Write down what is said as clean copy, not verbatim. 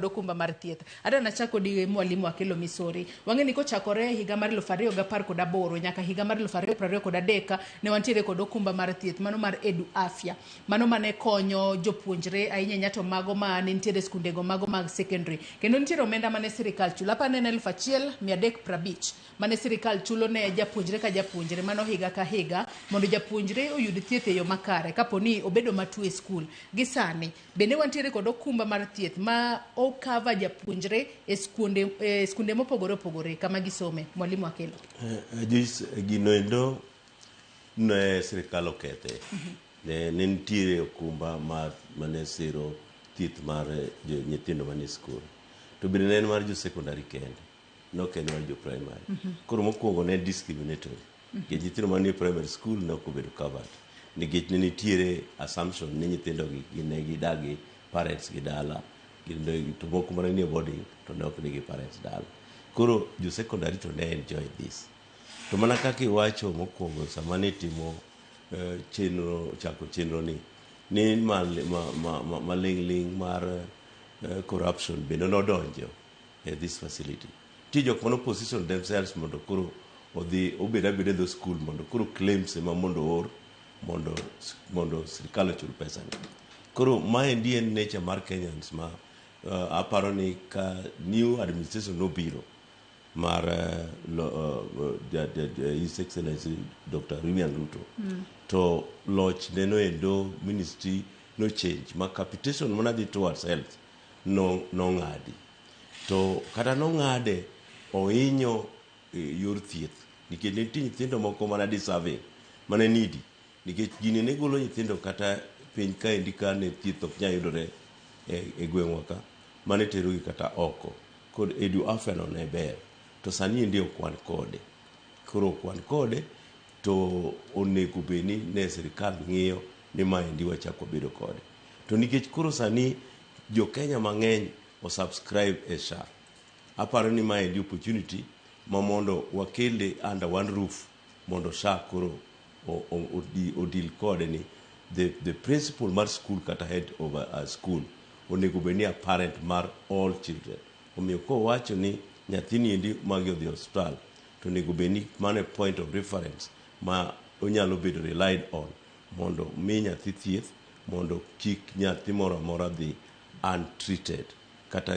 okumba mar thieth. Ada nachako di mwalimu Akelo Misori. Wang'eni kochakore higa mar 2018 nyaka higa mar 2023 ne wantiere kod okumba mar thieth, mano mar Edu Afya. Mano mane konyo jopuonjre ahinya nyato mago ma ne nitiere skundego mago mag secondary. Kendo nitiere omenda mane sirikal chulo. Apa ne 1,350 mane sirikal chulo ne japuonjre ka japuonjre, mano higa ka higa, mondo japuonjre oyud thieth e yo makare kaponi obedo matuo e skul. Gisani bende wantiere kod okumba mar thieth ma cover japuonjre e skunde mopogore opogore kama gisome. Mwalimu Akelo. Gino endo ne sirikal okethe. Ne nitiere okumba mane siro thieth mar nyithindo manie skul. To bende ne en mar jo secondary kende. Nok en mar jo primary. Koro mokwongo ne discriminatory. Nyithindo manie primary school ne ok obedo covered. Nikech ne nitiere assumption ni nyithindo gi ne gidagi parents gi dala. To moko mana nie boarding to ne ok nigi parents dala. Koro jo secondary to ne enjoy this. To mana kaka iwacho mokwongo sama ne timo chako chenro ni maling' mar corruption bende nodonjo this facility. Ti jok mano position themselves mondo koro odhi obed abeda dho school mondo koro claims ema mondo or mondo sirikal ochul pesa ni. Koro maendi en nature mar Kenyans ma aparo ni ka new administration nobiro mar His Excellency Dr. William Ruto to loch neno endo ministry no change ma capitation mana dhi towards health no ng'adi to kata no ng'ade ohinyo yor thieth nikech nitie nyithindo moko mana deserving mana needy nikech gini ne golo nyithindo kata piny kaendi ka ne thieth ok nyal yudore e gweng'wa ka mane terogi kata oko kod Edu Afya no ne ber to sani endi okwan kode. Koro okwan kode to onego bed ni ne sirikal ng'iyo ni maendi wachako bedo kode. To nikech koro sani jo Kenya mang'eny o subscribe e SHA, aparo ni maendi opportunity ma mondo wakele under one roof mondo SHA koro odil kode ni the principal mar school kata head of a school onego bed ni a parent mar all children. Omiyo kowacho ni nyathini endi magi odhi hospital to onego bed ni mano point of reference ma onyalo bedo relied on mondo mi nyathi thieth mondo kik nyathi moro amora dhi untreated kata